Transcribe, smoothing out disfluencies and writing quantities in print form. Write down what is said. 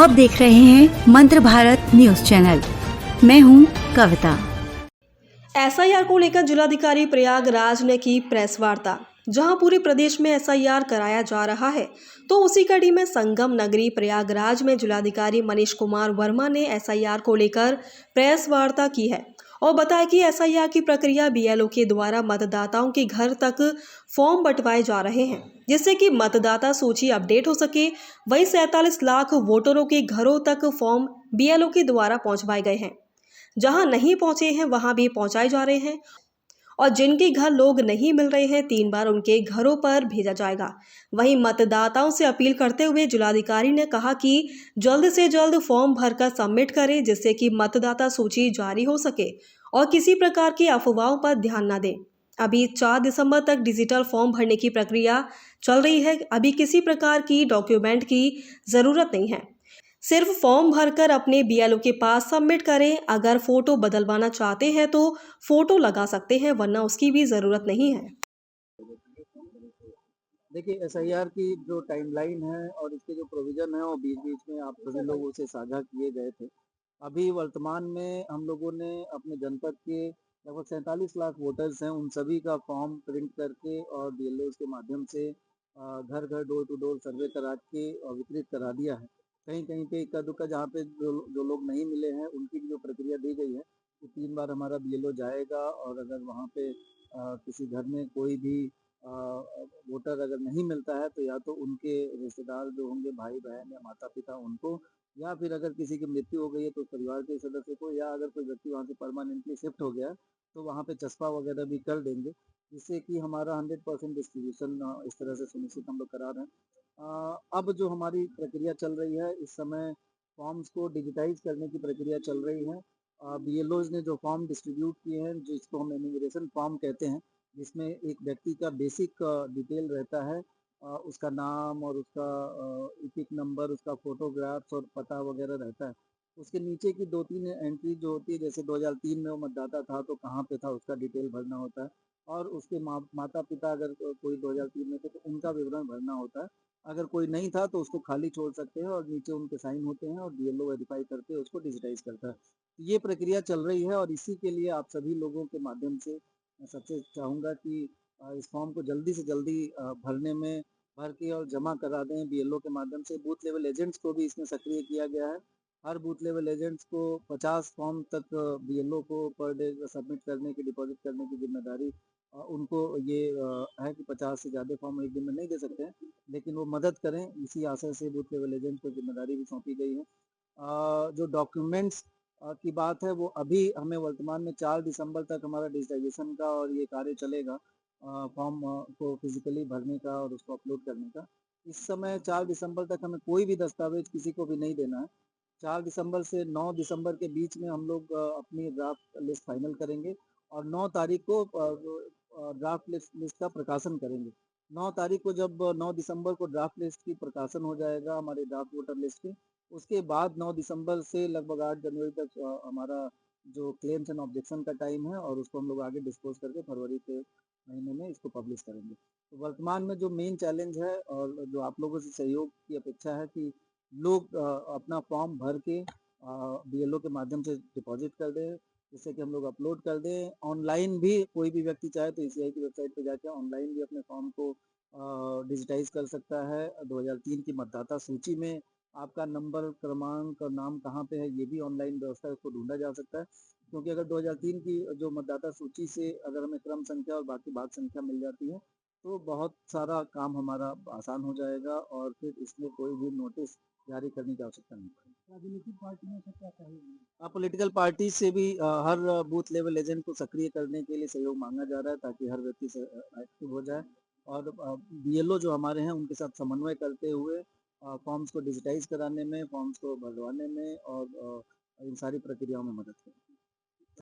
आप देख रहे हैं मंत्र भारत न्यूज चैनल। मैं हूं कविता। एसआईआर को लेकर जिलाधिकारी प्रयागराज ने की प्रेस वार्ता। जहां पूरे प्रदेश में एसआईआर कराया जा रहा है, तो उसी कड़ी में संगम नगरी प्रयागराज में जिलाधिकारी मनीष कुमार वर्मा ने एसआईआर को लेकर प्रेस वार्ता की है और बताया कि एसआईआर की प्रक्रिया बीएलओ के द्वारा मतदाताओं के घर तक फॉर्म बंटवाए जा रहे हैं, जिससे कि मतदाता सूची अपडेट हो सके। वही 47 लाख वोटरों के घरों तक फॉर्म बीएलओ के द्वारा पहुंचवाए गए हैं। जहां नहीं पहुंचे हैं वहां भी पहुंचाए जा रहे हैं और जिनके घर लोग नहीं मिल रहे हैं 3 बार उनके घरों पर भेजा जाएगा। वहीं मतदाताओं से अपील करते हुए जिलाधिकारी ने कहा कि जल्द से जल्द फॉर्म भरकर सबमिट करें, जिससे कि मतदाता सूची जारी हो सके और किसी प्रकार की अफवाहों पर ध्यान न दें। अभी 4 दिसंबर तक डिजिटल फॉर्म भरने की प्रक्रिया चल रही है। अभी किसी प्रकार की डॉक्यूमेंट की ज़रूरत नहीं है, सिर्फ फॉर्म भरकर अपने बीएलओ के पास सबमिट करें। अगर फोटो बदलवाना चाहते हैं तो फोटो लगा सकते हैं, वरना उसकी भी ज़रूरत नहीं है। देखिए, एसआईआर की जो टाइमलाइन है और इसके जो प्रोविज़न है वो बीच-बीच में आप सभी लोगों से साझा किए गए थे। अभी वर्तमान में हम लोगों ने अपने जनपद के लगभग 47 लाख वोटर्स हैं, उन सभी का फॉर्म प्रिंट करके और बीएलओज़ के माध्यम से घर-घर, डोर टू डोर सर्वे करा के वितरित करा दिया है। कहीं-कहीं पे इक्का-दुक्का जहाँ पे जो लोग नहीं मिले हैं, उनकी भी जो प्रक्रिया दी गई है कि 3 बार हमारा बीएलओ जाएगा और अगर वहाँ पे किसी घर में कोई भी अ, वोटर अगर नहीं मिलता है तो या तो उनके रिश्तेदार जो होंगे भाई-बहन या माता-पिता उनको, या फिर अगर किसी की मृत्यु हो गई है तो परिवार के सदस्य को, या अगर कोई व्यक्ति वहाँ से परमानेंटली शिफ्ट हो गया तो वहाँ पे चस्पा वगैरह भी कर देंगे, जिससे कि हमारा 100% डिस्ट्रीब्यूशन इस तरह से सुनिश्चित हम लोग करा रहे हैं। अब जो हमारी प्रक्रिया चल रही है इस समय फॉर्म्स को डिजिटाइज़ करने की प्रक्रिया चल रही है। बीएलओज़ ने जो फॉर्म डिस्ट्रीब्यूट किए हैं, जिसको हम एनुमरेशन फॉर्म कहते हैं, जिसमें एक व्यक्ति का बेसिक डिटेल रहता है, उसका नाम और उसका इपिक नंबर, उसका फ़ोटोग्राफ्स और पता वगैरह रहता है। उसके नीचे की 2-3 एंट्री जो होती है, जैसे 2003 में वो मतदाता था तो कहाँ पे था उसका डिटेल भरना होता है, और उसके माता-पिता अगर कोई 2003 में थे तो उनका विवरण भरना होता है। अगर कोई नहीं था तो उसको खाली छोड़ सकते हैं और नीचे उनके साइन होते हैं और बीएलओ वेरीफाई करके उसको डिजिटाइज़ करता है। ये प्रक्रिया चल रही है और इसी के लिए आप सभी लोगों के माध्यम से मैं सबसे चाहूँगा कि इस फॉर्म को जल्दी से जल्दी भरने में भर के और जमा करा दें बीएलओ के माध्यम से। बूथ लेवल एजेंट्स को भी इसमें सक्रिय किया गया है। हर बूथ लेवल एजेंट्स को 50 फॉर्म तक बीएलओ को पर डे सबमिट करने की, डिपॉज़िट करने की ज़िम्मेदारी उनको ये है कि 50 से ज़्यादा फॉर्म एक दिन में नहीं दे सकते हैं, लेकिन वो मदद करें, इसी आशय से बूथ लेवल एजेंट को ज़िम्मेदारी भी सौंपी गई है। जो डॉक्यूमेंट्स की बात है वो अभी हमें वर्तमान में 4 दिसंबर तक हमारा डिजिटाइज़ेशन का और ये कार्य चलेगा, फॉर्म को फिज़िकली भरने का और उसको अपलोड करने का। इस समय 4 दिसंबर तक हमें कोई भी दस्तावेज़ किसी को भी नहीं देना है। 4 दिसंबर से 9 दिसंबर के बीच में हम लोग अपनी ड्राफ्ट लिस्ट फाइनल करेंगे और 9 तारीख को ड्राफ्ट लिस्ट का प्रकाशन करेंगे। 9 तारीख को जब 9 दिसंबर को ड्राफ्ट लिस्ट की प्रकाशन हो जाएगा हमारे ड्राफ्ट वोटर लिस्ट की, उसके बाद 9 दिसंबर से लगभग 8 जनवरी तक हमारा जो क्लेम्स एंड ऑब्जेक्शन का टाइम है और उसको हम लोग आगे डिस्पोज़ करके फरवरी के महीने में इसको पब्लिश करेंगे। तो वर्तमान में जो मेन चैलेंज है और जो आप लोगों से सहयोग की अपेक्षा है कि लोग अपना फॉर्म भर के बीएलओ के माध्यम से डिपॉज़िट कर दें, जिससे कि हम लोग अपलोड कर दें। ऑनलाइन भी कोई भी व्यक्ति चाहे तो ईसीआई की वेबसाइट पे जाके ऑनलाइन भी अपने फॉर्म को डिजिटाइज़ कर सकता है। 2003 की मतदाता सूची में आपका नंबर, क्रमांक और नाम कहाँ पे है, ये भी ऑनलाइन व्यवस्था है, उसको ढूँढा जा सकता है। क्योंकि अगर 2003 की जो मतदाता सूची से अगर हमें क्रम संख्या और बाकी भाग संख्या मिल जाती है, तो बहुत सारा काम हमारा आसान हो जाएगा और फिर इसमें कोई भी नोटिस जारी करने की आवश्यकता नहीं पड़ेगी। राजनीतिक पार्टियों से क्या कहेंगे? पॉलिटिकल पार्टी से भी हर बूथ लेवल एजेंट को सक्रिय करने के लिए सहयोग माँगा जा रहा है, ताकि हर व्यक्ति एक्टिव हो जाए और बीएलओ जो हमारे हैं उनके साथ समन्वय करते हुए फॉर्म्स को डिजिटाइज़ कराने में, फॉर्म्स को भरवाने में और इन सारी प्रक्रियाओं में मदद करें।